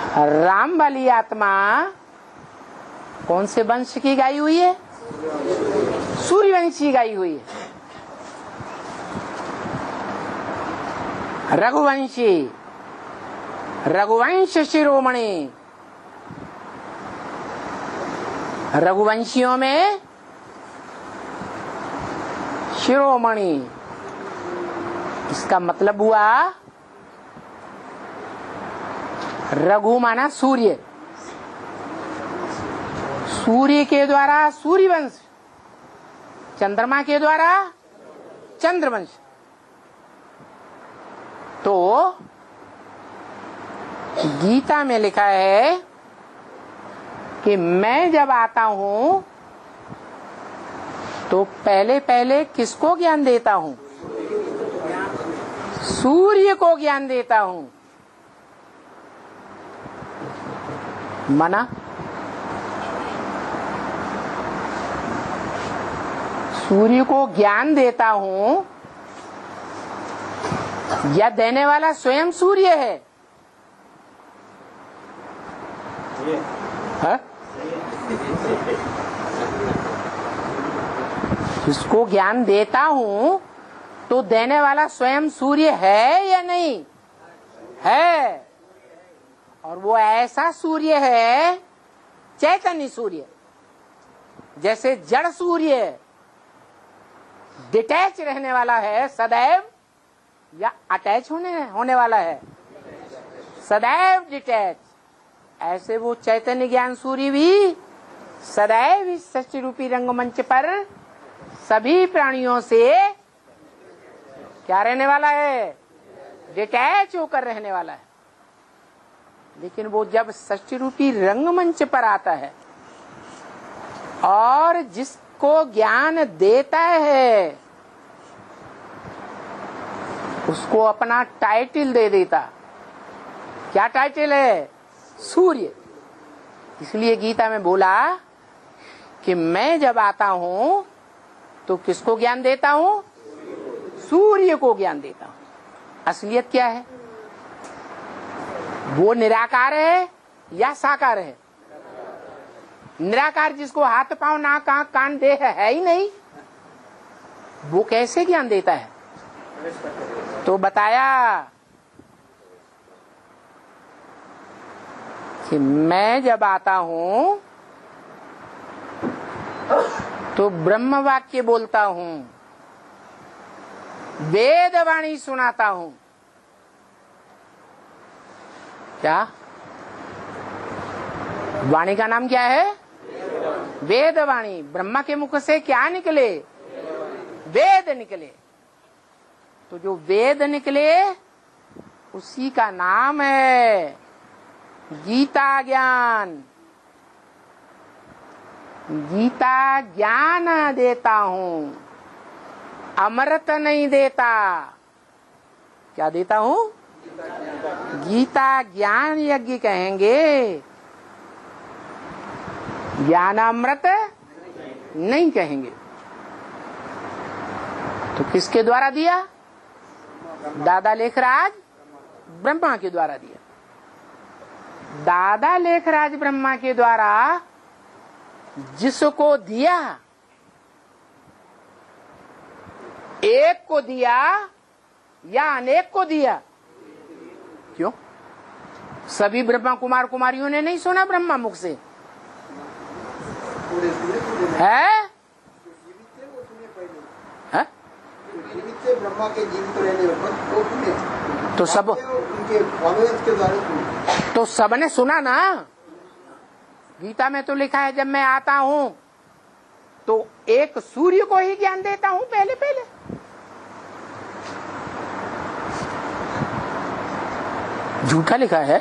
राम वाली आत्मा कौन से वंश की गाई हुई है? सूर्यवंश की गाई हुई है। रघुवंशी, रघुवंश शिरोमणि। रघुवंशियों में शिरोमणि, इसका मतलब हुआ रघु माना सूर्य, सूर्य के द्वारा सूर्यवंश, चंद्रमा के द्वारा चंद्रवंश। तो गीता में लिखा है कि मैं जब आता हूं तो पहले पहले किसको ज्ञान देता हूं? सूर्य को ज्ञान देता हूं। माना सूर्य को ज्ञान देता हूं या देने वाला स्वयं सूर्य है? जिसको ज्ञान देता हूं तो देने वाला स्वयं सूर्य है या नहीं है? और वो ऐसा सूर्य है, चैतन्य सूर्य। जैसे जड़ सूर्य डिटैच रहने वाला है सदैव, या अटैच होने वाला है? सदैव डिटैच। ऐसे वो चैतन्य ज्ञान सूर्य भी सदैव इस सच्ची रूपी रंगमंच पर सभी प्राणियों से क्या रहने वाला है? डिटैच होकर रहने वाला है। लेकिन वो जब सच्ची रूपी रंगमंच पर आता है और जिसको ज्ञान देता है उसको अपना टाइटल दे देता। क्या टाइटल है? सूर्य। इसलिए गीता में बोला कि मैं जब आता हूं तो किसको ज्ञान देता हूं? सूर्य को ज्ञान देता हूं। असलियत क्या है? वो निराकार है या साकार है? निराकार जिसको हाथ पांव नाक आंख कान देह है ही नहीं, वो कैसे ज्ञान देता है? तो बताया कि मैं जब आता हूं तो ब्रह्म वाक्य बोलता हूं, वेद वाणी सुनाता हूं। क्या वाणी का नाम क्या है? वेद वाणी। ब्रह्मा के मुख से क्या निकले? वेद निकले। तो जो वेद निकले उसी का नाम है गीता ज्ञान। गीता ज्ञान देता हूं, अमृत नहीं देता। क्या देता हूं? गीता ज्ञान यज्ञ कहेंगे, ज्ञान अमृत नहीं कहेंगे। तो किसके द्वारा दिया? दादा लेखराज ब्रह्मा के द्वारा दिया। दादा लेखराज ब्रह्मा के द्वारा जिसको दिया, एक को दिया या अनेक को दिया? क्यों? सभी ब्रह्मा कुमार कुमारियों ने नहीं सुना ब्रह्मा मुख से है? ब्रह्मा के जीवित रहने वक्त तो सब उनके फॉलोअर्स के द्वारा सुने। तो सबने सुना ना। गीता में तो लिखा है जब मैं आता हूं तो एक सूर्य को ही ज्ञान देता हूं पहले पहले। झूठा लिखा है?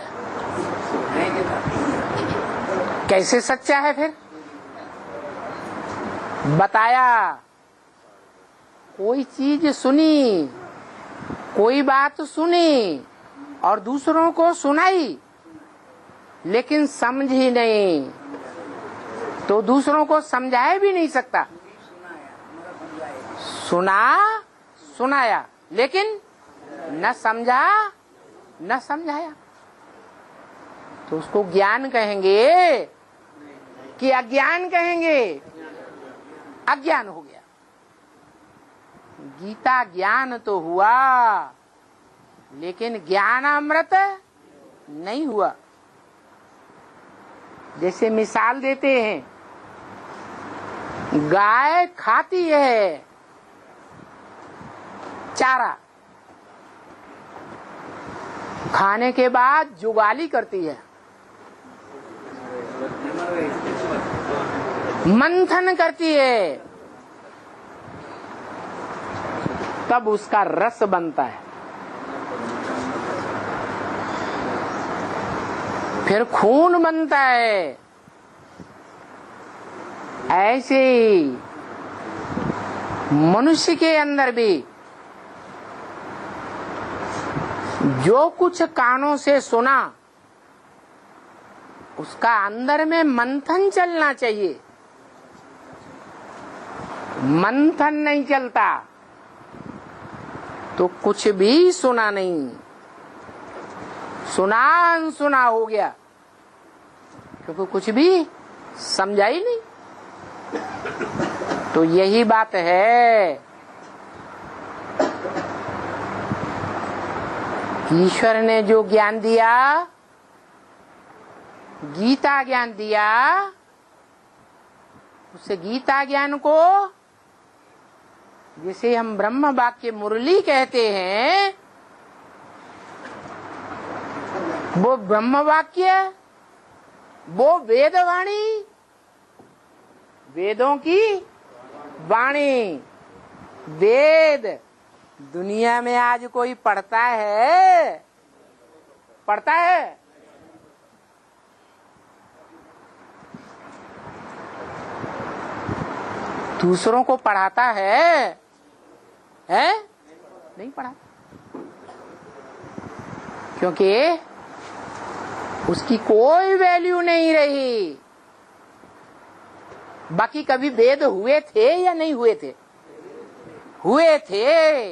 कैसे सच्चा है फिर? बताया कोई चीज सुनी, कोई बात सुनी और दूसरों को सुनाई, लेकिन समझी नहीं, तो दूसरों को समझाया भी नहीं सकता। सुना, सुनाया, लेकिन न समझा न समझाया। तो उसको ज्ञान कहेंगे कि अज्ञान कहेंगे? अज्ञान हो गया। गीता ज्ञान तो हुआ, लेकिन ज्ञानामृत नहीं हुआ। जैसे मिसाल देते हैं, गाय खाती है चारा, खाने के बाद जुगाली करती है, मंथन करती है, तब उसका रस बनता है, फिर खून बनता है। ऐसे ही मनुष्य के अंदर भी जो कुछ कानों से सुना, उसका अंदर में मंथन चलना चाहिए। मंथन नहीं चलता तो कुछ भी सुना नहीं, सुना अनसुना हो गया, क्योंकि कुछ भी समझा ही नहीं। तो यही बात है, ईश्वर ने जो ज्ञान दिया, गीता ज्ञान दिया, उस गीता ज्ञान को जिसे हम ब्रह्म वाक्य मुरली कहते हैं, वो ब्रह्म वाक्य, वो वेदवाणी, वेदों की वाणी। वेद दुनिया में आज कोई पढ़ता है? पढ़ता है? दूसरों को पढ़ाता है? नहीं पढ़ा, क्योंकि उसकी कोई वैल्यू नहीं रही। बाकी कभी वेद हुए थे या नहीं हुए थे? हुए थे,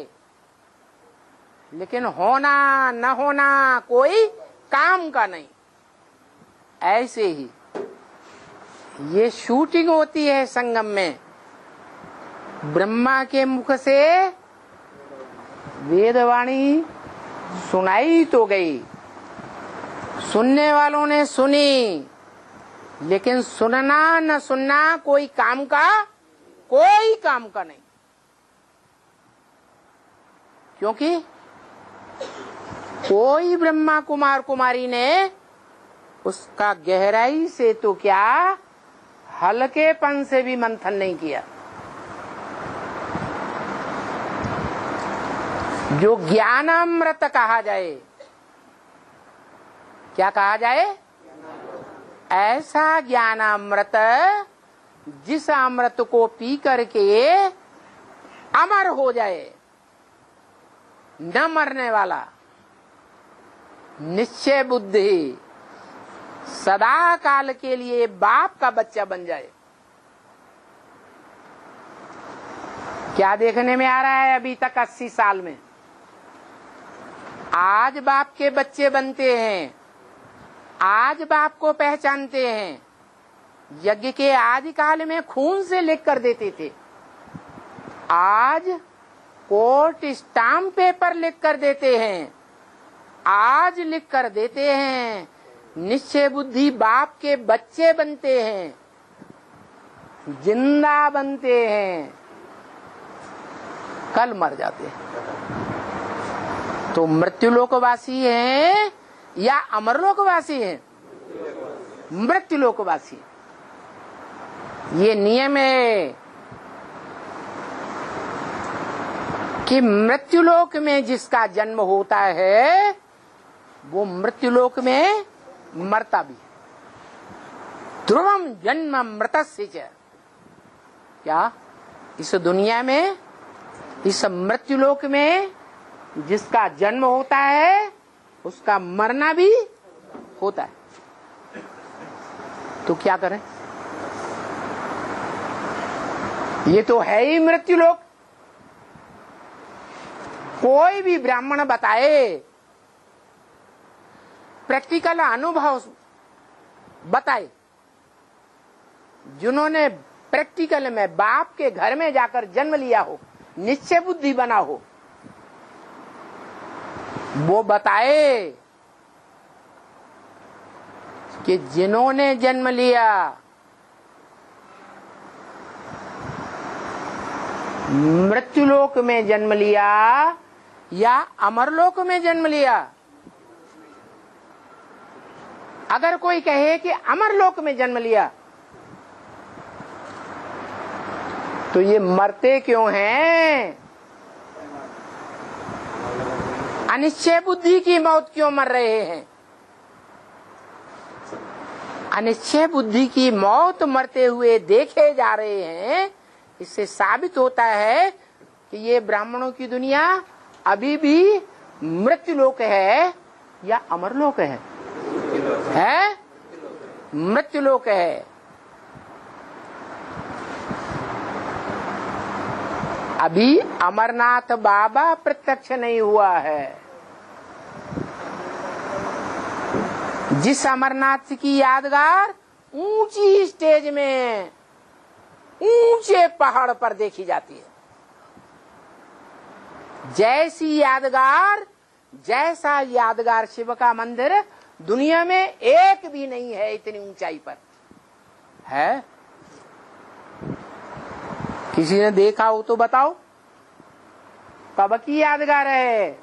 लेकिन होना न होना कोई काम का नहीं। ऐसे ही ये शूटिंग होती है संगम में। ब्रह्मा के मुख से वेदवाणी सुनाई तो गई, सुनने वालों ने सुनी, लेकिन सुनना न सुनना कोई काम का नहीं। क्योंकि कोई ब्रह्मा कुमार कुमारी ने उसका गहराई से तो क्या, हल्केपन से भी मंथन नहीं किया। जो ज्ञानामृत कहा जाए, क्या कहा जाए? ऐसा ज्ञानामृत जिस अमृत को पी करके अमर हो जाए, न मरने वाला, निश्चय बुद्धि, सदा काल के लिए बाप का बच्चा बन जाए। क्या देखने में आ रहा है अभी तक 80 साल में? आज बाप के बच्चे बनते हैं, आज बाप को पहचानते हैं। यज्ञ के आदि काल में खून से लिख कर देते थे, आज कोर्ट स्टाम्प पेपर लिख कर देते हैं, आज लिख कर देते हैं। निश्चय बुद्धि बाप के बच्चे बनते हैं, जिंदा बनते हैं, कल मर जाते हैं। तो मृत्युलोकवासी हैं या अमरलोकवासी हैं? मृत्युलोकवासी। ये नियम है कि मृत्युलोक में जिसका जन्म होता है वो मृत्युलोक में मरता भी है। ध्रुवम जन्म मृतस्य च। क्या इस दुनिया में, इस मृत्युलोक में जिसका जन्म होता है उसका मरना भी होता है। तो क्या करें? ये तो है ही मृत्युलोक। कोई भी ब्राह्मण बताए, प्रैक्टिकल अनुभव बताए, जिन्होंने प्रैक्टिकल में बाप के घर में जाकर जन्म लिया हो, निश्चय बुद्धि बना हो, वो बताए कि जिन्होंने जन्म लिया मृत्युलोक में जन्म लिया या अमरलोक में जन्म लिया। अगर कोई कहे कि अमरलोक में जन्म लिया तो ये मरते क्यों हैं? अनिश्चय बुद्धि की मौत क्यों मर रहे हैं? अनिश्चय बुद्धि की मौत मरते हुए देखे जा रहे हैं। इससे साबित होता है कि ये ब्राह्मणों की दुनिया अभी भी मृत्युलोक है या अमरलोक है? मृत्युलोक है। अभी अमरनाथ बाबा प्रत्यक्ष नहीं हुआ है। जिस अमरनाथ की यादगार ऊंची स्टेज में ऊंचे पहाड़ पर देखी जाती है, जैसी यादगार, जैसा यादगार शिव का मंदिर दुनिया में एक भी नहीं है। इतनी ऊंचाई पर है। किसी ने देखा हो तो बताओ, कब की यादगार है?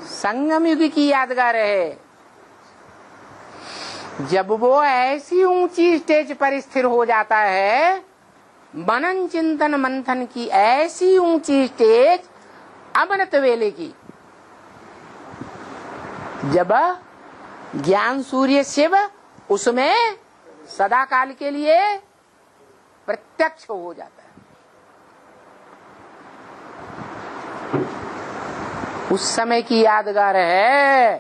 संगम युग की यादगार है। जब वो ऐसी ऊंची स्टेज पर स्थिर हो जाता है, मनन चिंतन मंथन की ऐसी ऊंची स्टेज अमृत वेले की, जब ज्ञान सूर्य शिव उसमें सदा काल के लिए प्रत्यक्ष हो जाता है, उस समय की यादगार है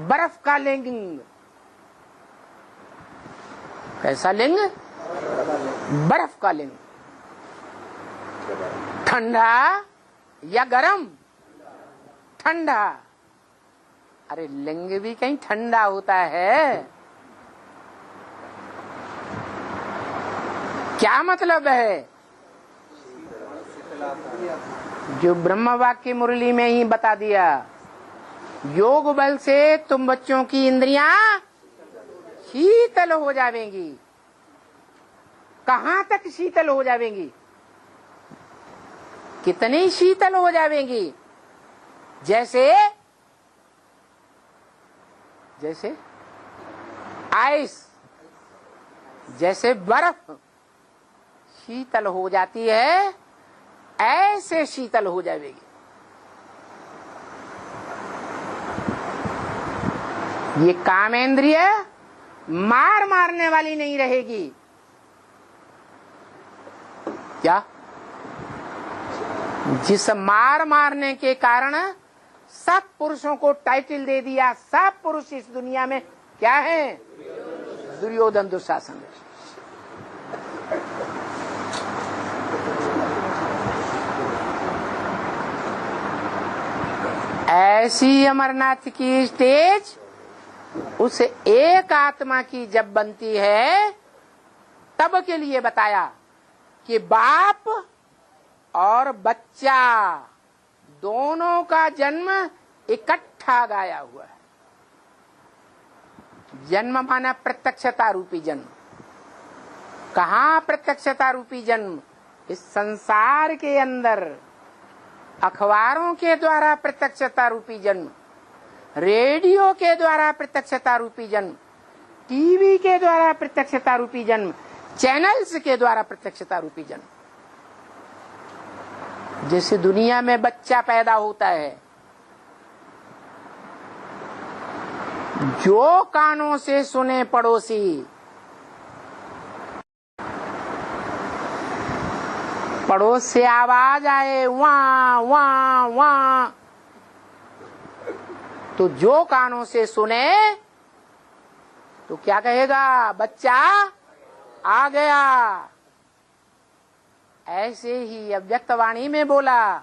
बर्फ का लिंग। कैसा लिंग? बर्फ का लिंग। ठंडा या गरम? ठंडा। अरे लिंग भी कहीं ठंडा होता है? क्या मतलब है? जो ब्रह्म वाक्य मुरली में ही बता दिया, योग बल से तुम बच्चों की इंद्रियां शीतल हो जावेंगी। कहां तक शीतल हो जावेंगी? कितनी शीतल हो जावेंगी? जैसे आइस, जैसे बर्फ शीतल हो जाती है, ऐसे शीतल हो जाएगी। ये कामेंद्रिय मारने वाली नहीं रहेगी। क्या? जिस मारने के कारण सब पुरुषों को टाइटल दे दिया, सब पुरुष इस दुनिया में क्या है? दुर्योधन, दुशासन। ऐसी अमरनाथ की स्टेज उस एक आत्मा की जब बनती है, तब के लिए बताया कि बाप और बच्चा दोनों का जन्म इकट्ठा गाया हुआ है। जन्म माना प्रत्यक्षता रूपी जन्म। कहाँ प्रत्यक्षता रूपी जन्म? इस संसार के अंदर अखबारों के द्वारा प्रत्यक्षता रूपी जन्म, रेडियो के द्वारा प्रत्यक्षता रूपी जन्म, टीवी के द्वारा प्रत्यक्षता रूपी जन्म, चैनल्स के द्वारा प्रत्यक्षता रूपी जन्म। जैसे दुनिया में बच्चा पैदा होता है, जो कानों से सुने पड़ोसी, पड़ोस से आवाज आए वां वां वां, तो जो कानों से सुने तो क्या कहेगा? बच्चा आ गया। ऐसे ही अव्यक्त वाणी में बोला,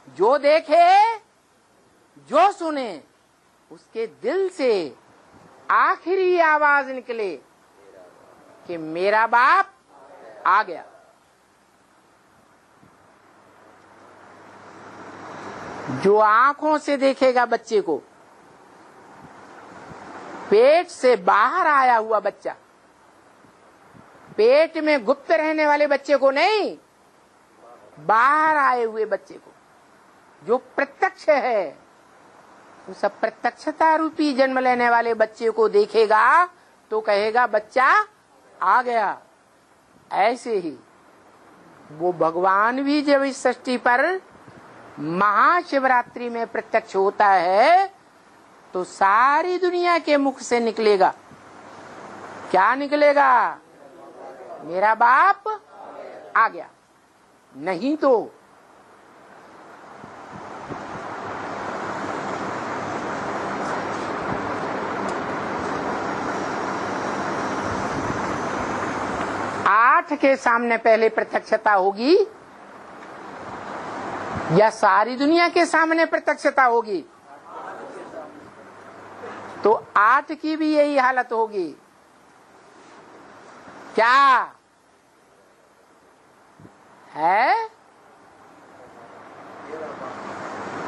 जो देखे, जो सुने, उसके दिल से आखिरी आवाज निकले कि मेरा बाप आ गया। जो आंखों से देखेगा बच्चे को, पेट से बाहर आया हुआ बच्चा, पेट में गुप्त रहने वाले बच्चे को नहीं, बाहर आए हुए बच्चे को, जो प्रत्यक्ष है, उस प्रत्यक्षता रूपी जन्म लेने वाले बच्चे को देखेगा तो कहेगा बच्चा आ गया। ऐसे ही वो भगवान भी जब इस सृष्टि पर महाशिवरात्रि में प्रत्यक्ष होता है तो सारी दुनिया के मुख से निकलेगा, क्या निकलेगा? मेरा बाप आ गया। नहीं तो आठ के सामने पहले प्रत्यक्षता होगी या सारी दुनिया के सामने प्रत्यक्षता होगी? तो आठ की भी यही हालत होगी। क्या है?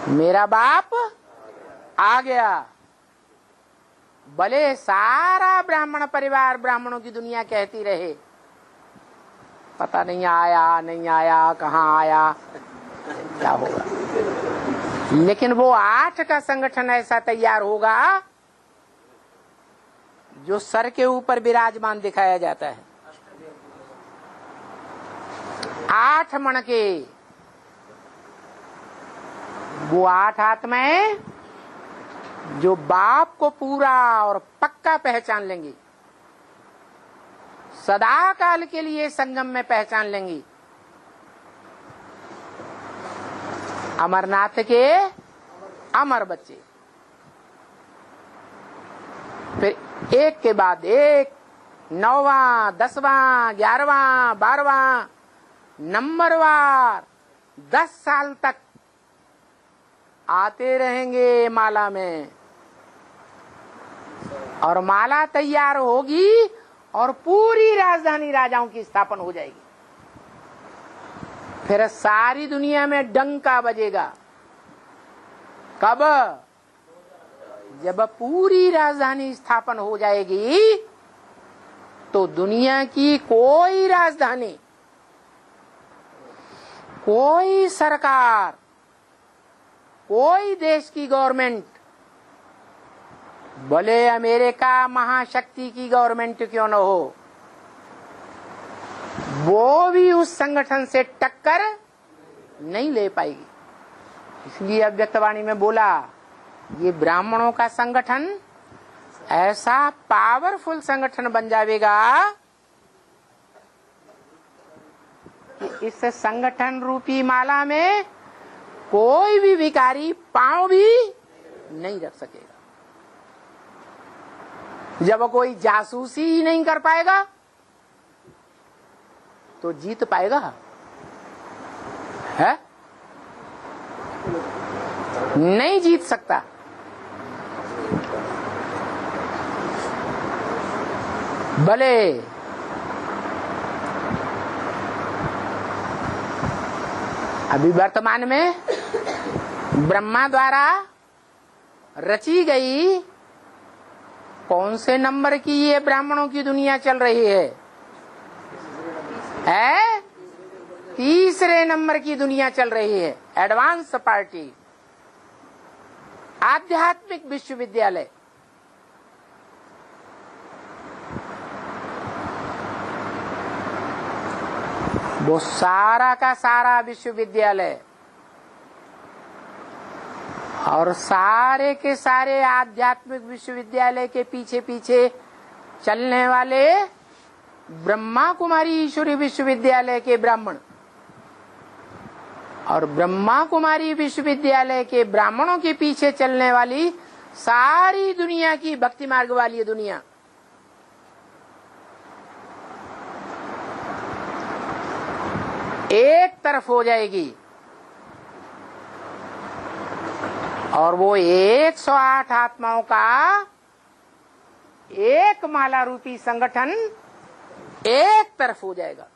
मेरा बाप आ गया। भले सारा ब्राह्मण परिवार, ब्राह्मणों की दुनिया कहती रहे पता नहीं आया, नहीं आया, कहाँ आया, क्या होगा, लेकिन वो आठ का संगठन ऐसा तैयार होगा जो सर के ऊपर विराजमान दिखाया जाता है। 8 मण के वो 8 आत्माएं जो बाप को पूरा और पक्का पहचान लेंगी, सदा काल के लिए संगम में पहचान लेंगी। अमरनाथ के अमर बच्चे, फिर एक के बाद एक, 9वां, 10वां, 11वां, 12वां नंबरवार 10 साल तक आते रहेंगे माला में, और माला तैयार होगी और पूरी राजधानी राजाओं की स्थापन हो जाएगी। फिर सारी दुनिया में डंका बजेगा। कब? जब पूरी राजधानी स्थापन हो जाएगी तो दुनिया की कोई राजधानी, कोई सरकार, कोई देश की गवर्नमेंट, भले अमेरिका महाशक्ति की गवर्नमेंट क्यों न हो, वो भी उस संगठन से टक्कर नहीं ले पाएगी। इसलिए अव्यक्तवाणी में बोला ये ब्राह्मणों का संगठन ऐसा पावरफुल संगठन बन जाएगा कि इस संगठन रूपी माला में कोई भी भिखारी पांव भी नहीं रख सकेगा। जब कोई जासूसी ही नहीं कर पाएगा तो जीत पाएगा है? नहीं जीत सकता। भले अभी वर्तमान में ब्रह्मा द्वारा रची गई कौन से नंबर की ये ब्राह्मणों की दुनिया चल रही है? 3रे नंबर की दुनिया चल रही है। एडवांस पार्टी, आध्यात्मिक विश्वविद्यालय। वो सारा का सारा विश्वविद्यालय और सारे के सारे आध्यात्मिक विश्वविद्यालय के पीछे पीछे चलने वाले ब्रह्मा कुमारी ईश्वरी विश्वविद्यालय के ब्राह्मण और ब्रह्मा कुमारी विश्वविद्यालय के ब्राह्मणों के पीछे चलने वाली सारी दुनिया की भक्ति मार्ग वाली दुनिया, एक तरफ हो जाएगी। और वो 108 आत्माओं का एक माला रूपी संगठन एक तरफ हो जाएगा।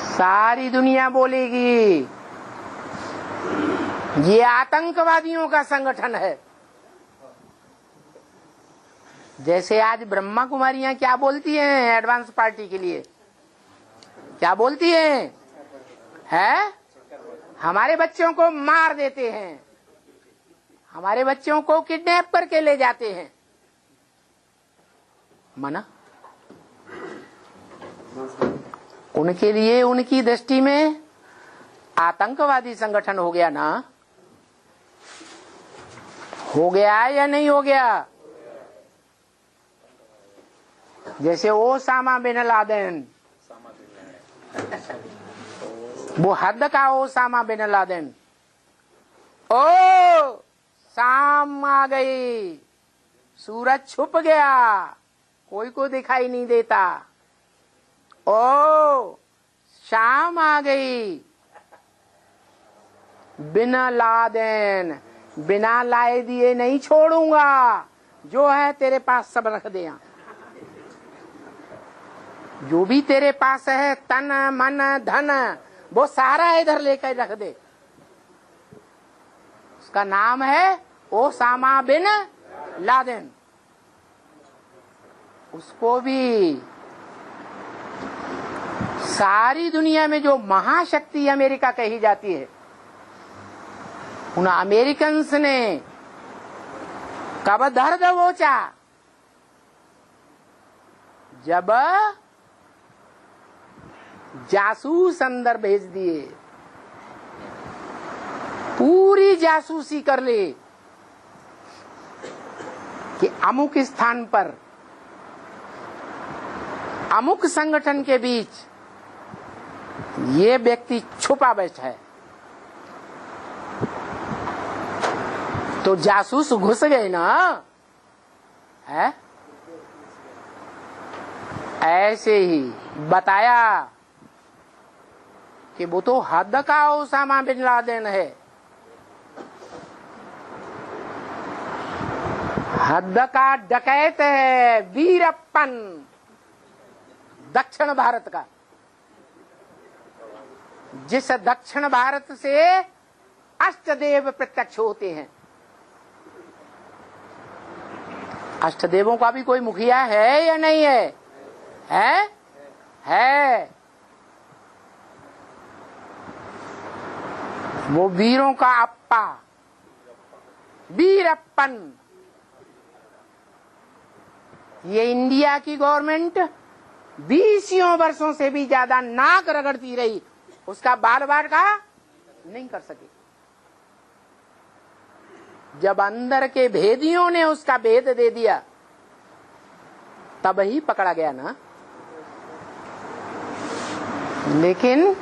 सारी दुनिया बोलेगी ये आतंकवादियों का संगठन है। जैसे आज ब्रह्मा कुमारियां क्या बोलती हैं एडवांस पार्टी के लिए, क्या बोलती हैं? हमारे बच्चों को मार देते हैं, हमारे बच्चों को किडनैप करके ले जाते हैं। मना उनके लिए उनकी दृष्टि में आतंकवादी संगठन हो गया ना, हो गया या नहीं हो गया? जैसे ओसामा बिन लादेन, वो हद का ओसामा बिन लादेन। ओ शाम आ गई, सूरज छुप गया, कोई को दिखाई नहीं देता। ओ शाम आ गई, बिना लादेन, बिना लाए दिए नहीं छोड़ूंगा, जो है तेरे पास सब रख दे। जो भी तेरे पास है तन मन धन वो सारा इधर लेकर रख दे। उसका नाम है ओसामा बिन लादेन। उसको भी सारी दुनिया में जो महाशक्ति अमेरिका कही जाती है, उन अमेरिकन्स ने कब दर्द दबोचा? जब जासूस अंदर भेज दिए, पूरी जासूसी कर ले कि अमुक स्थान पर अमुक संगठन के बीच ये व्यक्ति छुपा बैठा है। तो जासूस घुस गए ना, है? ऐसे ही बताया कि वो तो हद का ओसामा बिन लादेन है। हद का डकैत है, वीरप्पन, दक्षिण भारत का। जिस दक्षिण भारत से अष्टदेव प्रत्यक्ष होते हैं। अष्टदेवों का भी कोई मुखिया है या नहीं है? है। वो वीरों का अप्पा, वीरप्पन। ये इंडिया की गवर्नमेंट 20 वर्षों से भी ज्यादा नाक रगड़ती रही, उसका बार बार का नहीं कर सके। जब अंदर के भेदियों ने उसका भेद दे दिया, तब ही पकड़ा गया ना। लेकिन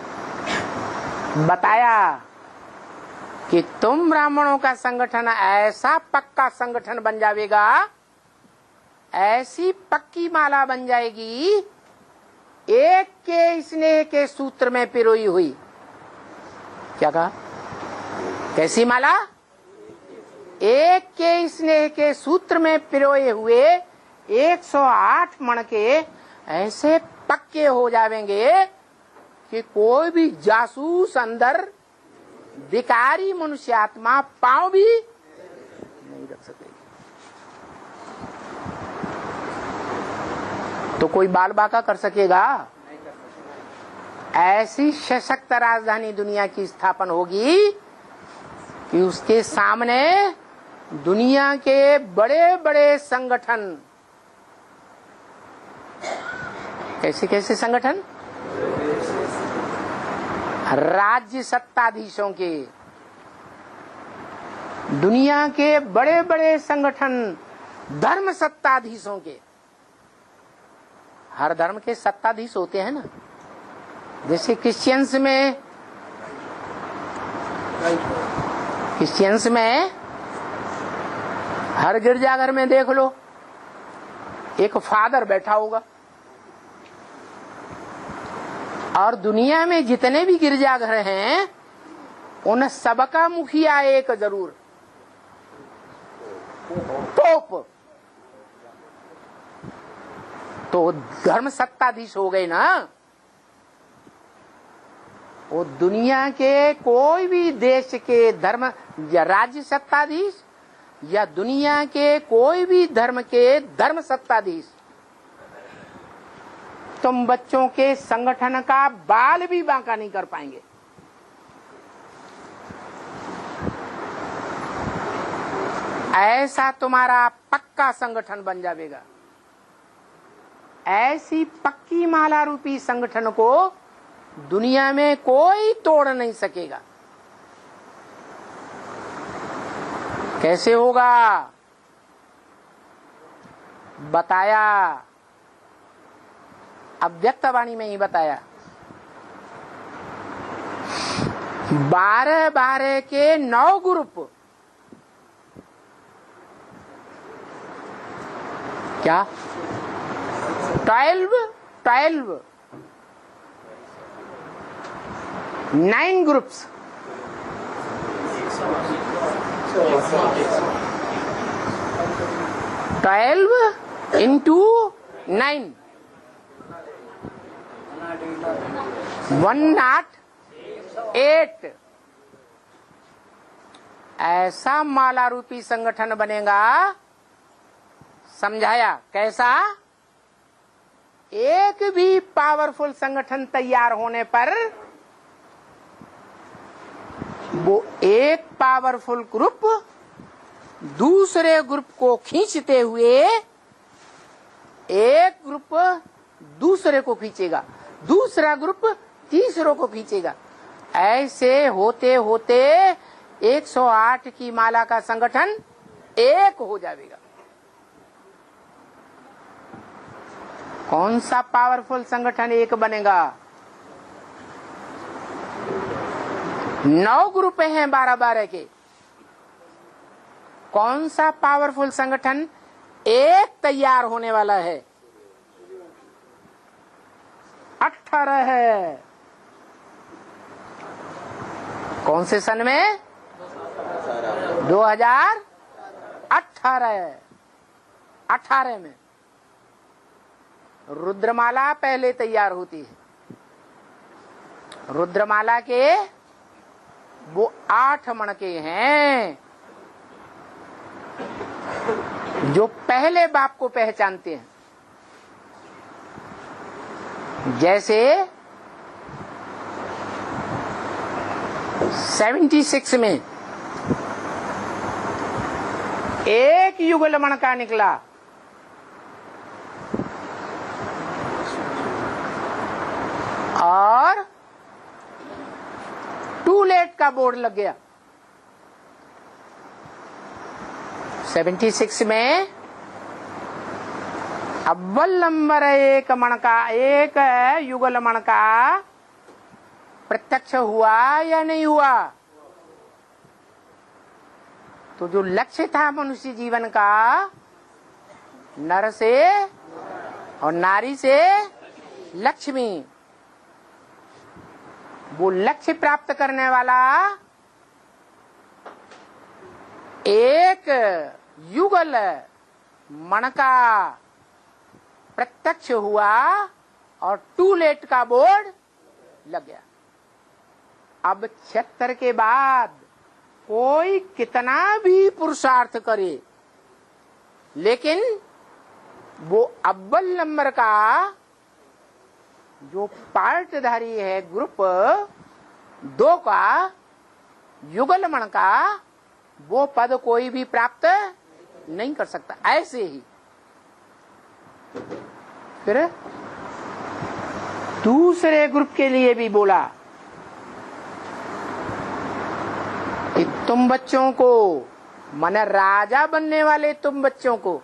बताया कि तुम ब्राह्मणों का संगठन ऐसा पक्का संगठन बन जाएगा, ऐसी पक्की माला बन जाएगी, एक के स्नेह के सूत्र में पिरोई हुई। क्या कहा? कैसी माला? एक के स्नेह के सूत्र में पिरोए हुए 108 मण के ऐसे पक्के हो जाएंगे कि कोई भी जासूस अंदर विकारी मनुष्य आत्मा पांव भी नहीं रख सकेगी। तो कोई बाल बाका कर सकेगा? ऐसी सशक्त राजधानी दुनिया की स्थापना होगी कि उसके सामने दुनिया के बड़े बड़े संगठन, कैसे कैसे संगठन, राज्य सत्ताधीशों के, दुनिया के बड़े बड़े संगठन धर्म सत्ताधीशों के। हर धर्म के सत्ताधीश होते हैं ना। जैसे क्रिश्चियंस में हर गिरजाघर में देख लो एक फादर बैठा होगा, और दुनिया में जितने भी गिरजाघर हैं उन सबका मुखिया एक जरूर पोप। तो धर्म सत्ताधीश हो गए ना। वो दुनिया के कोई भी देश के धर्म या राज्य सत्ताधीश या दुनिया के कोई भी धर्म के धर्म सत्ताधीश तुम बच्चों के संगठन का बाल भी बांका नहीं कर पाएंगे। ऐसा तुम्हारा पक्का संगठन बन जाएगा। ऐसी पक्की माला रूपी संगठन को दुनिया में कोई तोड़ नहीं सकेगा। कैसे होगा बताया, अव्यक्तवाणी में ही बताया। 12 के 9 ग्रुप, क्या 12 9 ग्रुप्स, 12 into 9 108। ऐसा माला रूपी संगठन बनेगा। समझाया कैसा? एक भी पावरफुल संगठन तैयार होने पर वो एक पावरफुल ग्रुप दूसरे ग्रुप को खींचते हुए एक ग्रुप दूसरे को खींचेगा, दूसरा ग्रुप तीसरों को खींचेगा। ऐसे होते होते 108 की माला का संगठन एक हो जाएगा। कौन सा पावरफुल संगठन एक बनेगा? 9 ग्रुप हैं 12 के। कौन सा पावरफुल संगठन एक तैयार होने वाला है? 18 है। कौन से सन में? 2018। 18 में रुद्रमाला पहले तैयार होती है। रुद्रमाला के वो 8 मणके हैं जो पहले बाप को पहचानते हैं। जैसे 76 में एक युगल मणका निकला, और टू लेट का बोर्ड लग गया। 76 में अव्वल नंबर एक मणका, एक युगल मणका प्रत्यक्ष हुआ या नहीं हुआ? तो जो लक्ष्य था मनुष्य जीवन का, नर से और नारी से लक्ष्मी, वो लक्ष्य प्राप्त करने वाला एक युगल मणका प्रत्यक्ष हुआ और टू लेट का बोर्ड लग गया। अब 76 के बाद कोई कितना भी पुरुषार्थ करे, लेकिन वो अव्वल नंबर का जो पार्टधारी है ग्रुप 2 का, युगल मण का, वो पद कोई भी प्राप्त नहीं कर सकता। ऐसे ही फिर दूसरे ग्रुप के लिए भी बोला कि तुम बच्चों को, माने राजा बनने वाले तुम बच्चों को,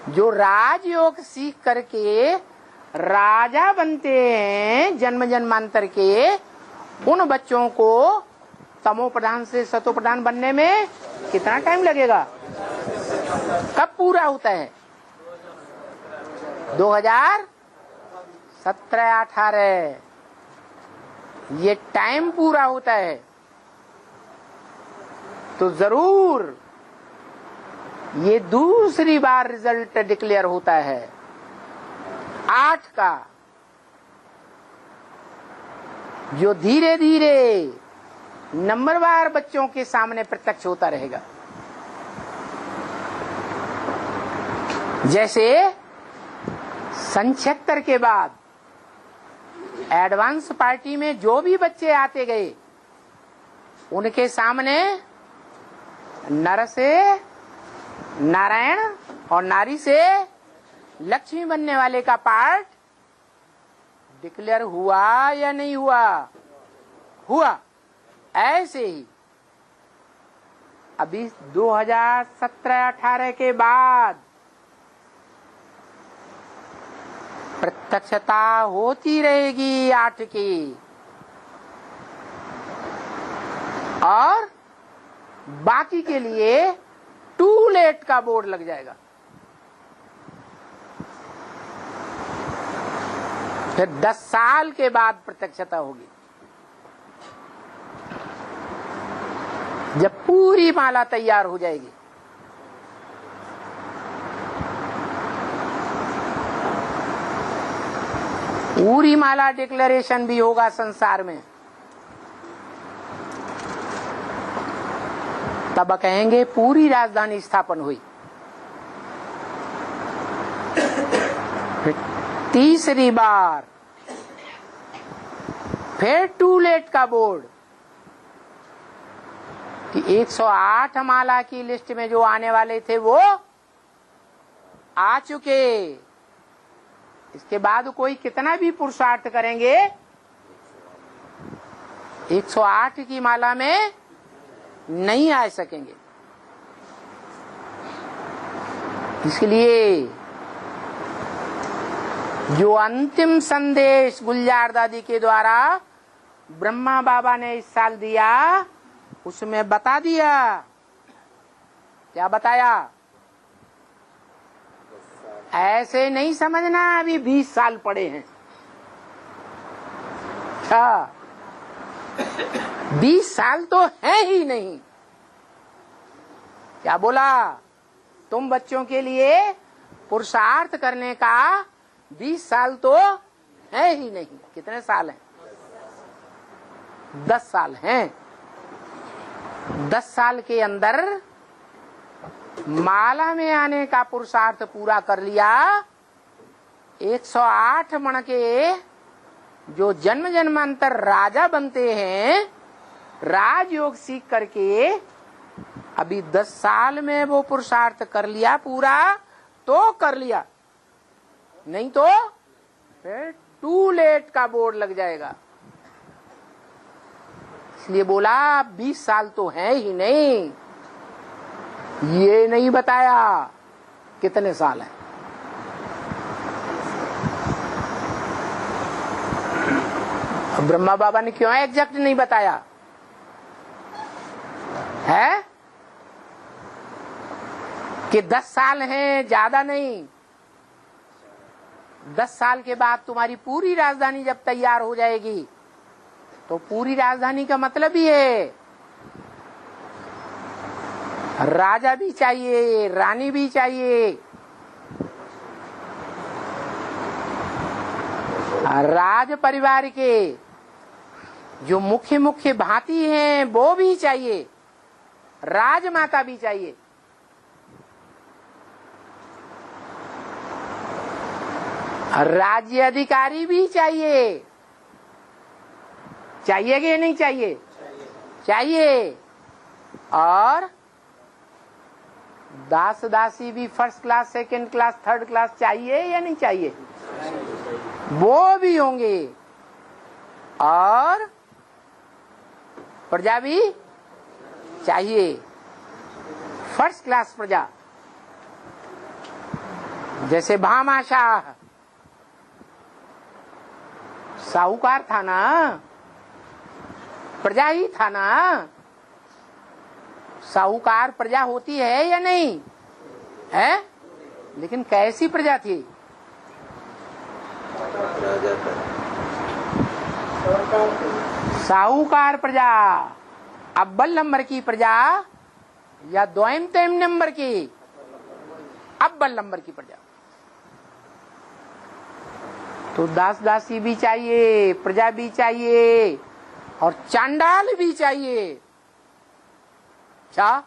जो राजयोग सीख करके राजा बनते हैं जन्म जन्मांतर के, उन बच्चों को तमो प्रधान से सतो प्रधान बनने में कितना टाइम लगेगा? कब पूरा होता है? 17, 18 ये टाइम पूरा होता है तो जरूर ये दूसरी बार रिजल्ट डिक्लेयर होता है 8 का, जो धीरे धीरे नंबरवार बच्चों के सामने प्रत्यक्ष होता रहेगा। जैसे सन 76 के बाद एडवांस पार्टी में जो भी बच्चे आते गए उनके सामने नर से नारायण और नारी से लक्ष्मी बनने वाले का पार्ट डिक्लेयर हुआ या नहीं हुआ? हुआ। ऐसे ही अभी 2017-18 के बाद प्रत्यक्षता होती रहेगी 8 की, और बाकी के लिए टू लेट का बोर्ड लग जाएगा। फिर 10 साल के बाद प्रत्यक्षता होगी, जब पूरी माला तैयार हो जाएगी। पूरी माला डिक्लेरेशन भी होगा संसार में, तब कहेंगे पूरी राजधानी स्थापन हुई। तीसरी बार फिर टू लेट का बोर्ड कि 108 माला की लिस्ट में जो आने वाले थे वो आ चुके। इसके बाद कोई कितना भी पुरुषार्थ करेंगे 108 की माला में नहीं आ सकेंगे। इसलिए जो अंतिम संदेश गुलजार दादी के द्वारा ब्रह्मा बाबा ने इस साल दिया उसमें बता दिया। क्या बताया? ऐसे नहीं समझना अभी 20 साल पड़े हैं। अच्छा 20 साल तो है ही नहीं। क्या बोला? तुम बच्चों के लिए पुरुषार्थ करने का 20 साल तो है ही नहीं। कितने साल हैं? 10 साल हैं। 10 साल के अंदर माला में आने का पुरुषार्थ पूरा कर लिया। 108 मण के जो जन्म जन्मांतर राजा बनते हैं, राजयोग सीख करके अभी 10 साल में वो पुरुषार्थ कर लिया पूरा तो कर लिया, नहीं तो फिर टू लेट का बोर्ड लग जाएगा। इसलिए बोला 20 साल तो है ही नहीं। ये नहीं बताया कितने साल हैं। ब्रह्मा बाबा ने क्यों एग्जैक्ट नहीं बताया है कि 10 साल हैं, ज्यादा नहीं। 10 साल के बाद तुम्हारी पूरी राजधानी जब तैयार हो जाएगी तो पूरी राजधानी का मतलब ही है राजा भी चाहिए, रानी भी चाहिए, राज परिवार के जो मुख्य मुख्य भांति हैं वो भी चाहिए, राजमाता भी चाहिए। राज्य अधिकारी भी चाहिए। चाहिए कि नहीं चाहिए? चाहिए। और दास दासी भी first class, second class, third class चाहिए या नहीं चाहिए? वो भी होंगे। और प्रजा भी चाहिए, फर्स्ट क्लास प्रजा। जैसे भामाशाह साहूकार था ना, प्रजा ही था ना। साहूकार प्रजा होती है या नहीं है? लेकिन कैसी प्रजा थी? राजा साहूकार प्रजा, अव्वल नंबर की प्रजा या द्वयम तयम नंबर की? अव्वल नंबर की प्रजा। तो दास दासी भी चाहिए, प्रजा भी चाहिए और चांडाल भी चाहिए। क्या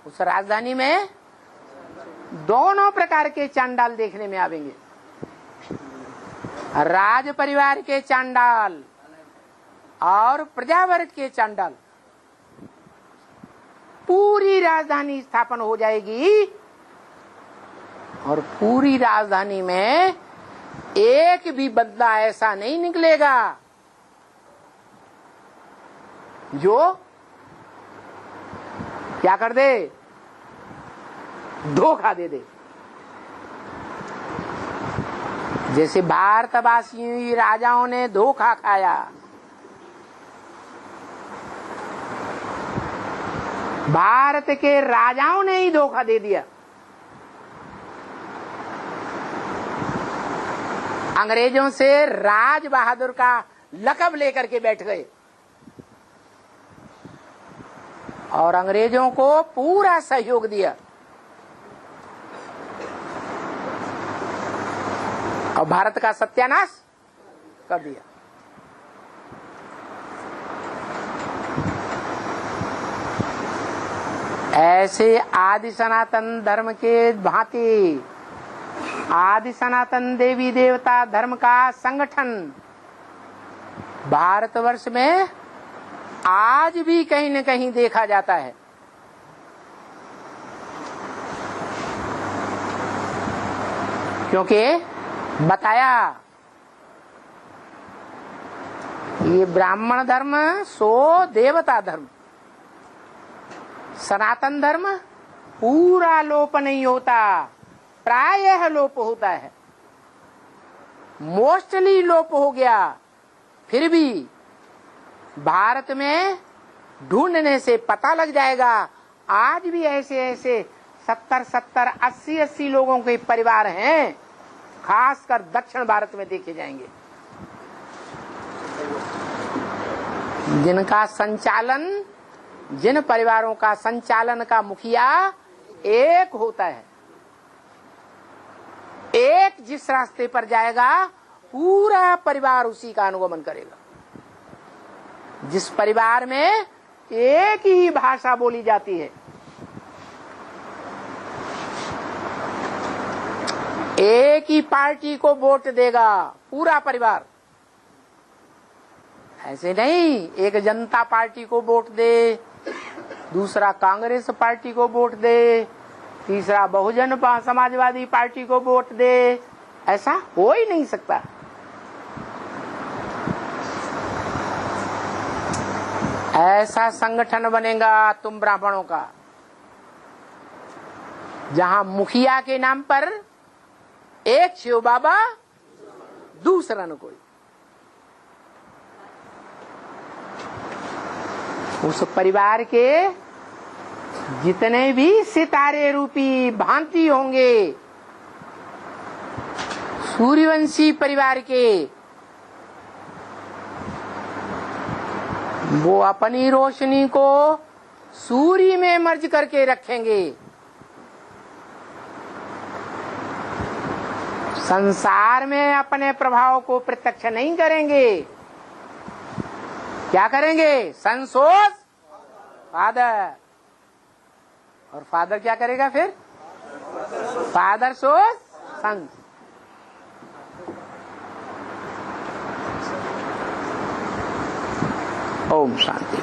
उस राजधानी में दोनों प्रकार के चांडाल देखने में आवेंगे, राज परिवार के चांडाल और प्रजावर्ग के चांडाल। पूरी राजधानी स्थापन हो जाएगी और पूरी राजधानी में एक भी बंदा ऐसा नहीं निकलेगा जो क्या कर दे, धोखा दे दे। जैसे भारतवासियों राजाओं ने धोखा खाया, भारत के राजाओं ने ही धोखा दे दिया। अंग्रेजों से राज बहादुर का लक़ब लेकर के बैठ गए और अंग्रेजों को पूरा सहयोग दिया और भारत का सत्यानाश कर दिया। ऐसे आदि सनातन धर्म के भांति आदि सनातन देवी देवता धर्म का संगठन भारतवर्ष में आज भी कहीं न कहीं देखा जाता है। क्योंकि बताया ये ब्राह्मण धर्म सो देवता धर्म, सनातन धर्म पूरा लोप नहीं होता, प्रायः लोप होता है, मोस्टली लोप हो गया। फिर भी भारत में ढूंढने से पता लग जाएगा आज भी ऐसे ऐसे 70-70, 80-80 लोगों के परिवार हैं, खासकर दक्षिण भारत में देखे जाएंगे, जिनका संचालन, जिन परिवारों का संचालन का मुखिया एक होता है। एक जिस रास्ते पर जाएगा पूरा परिवार उसी का अनुगमन करेगा। जिस परिवार में एक ही भाषा बोली जाती है, एक ही पार्टी को वोट देगा पूरा परिवार। ऐसे नहीं एक जनता पार्टी को वोट दे, दूसरा कांग्रेस पार्टी को वोट दे, तीसरा बहुजन समाजवादी पार्टी को वोट दे, ऐसा हो ही नहीं सकता। ऐसा संगठन बनेगा तुम ब्राह्मणों का जहां मुखिया के नाम पर एक शिव बाबा, दूसरा न कोई। उस परिवार के जितने भी सितारे रूपी भांति होंगे, सूर्यवंशी परिवार के, वो अपनी रोशनी को सूर्य में मर्ज करके रखेंगे। संसार में अपने प्रभाव को प्रत्यक्ष नहीं करेंगे। क्या करेंगे? सन सोस फादर, और फादर क्या करेगा फिर? फादर सोस सन। ओम शांति।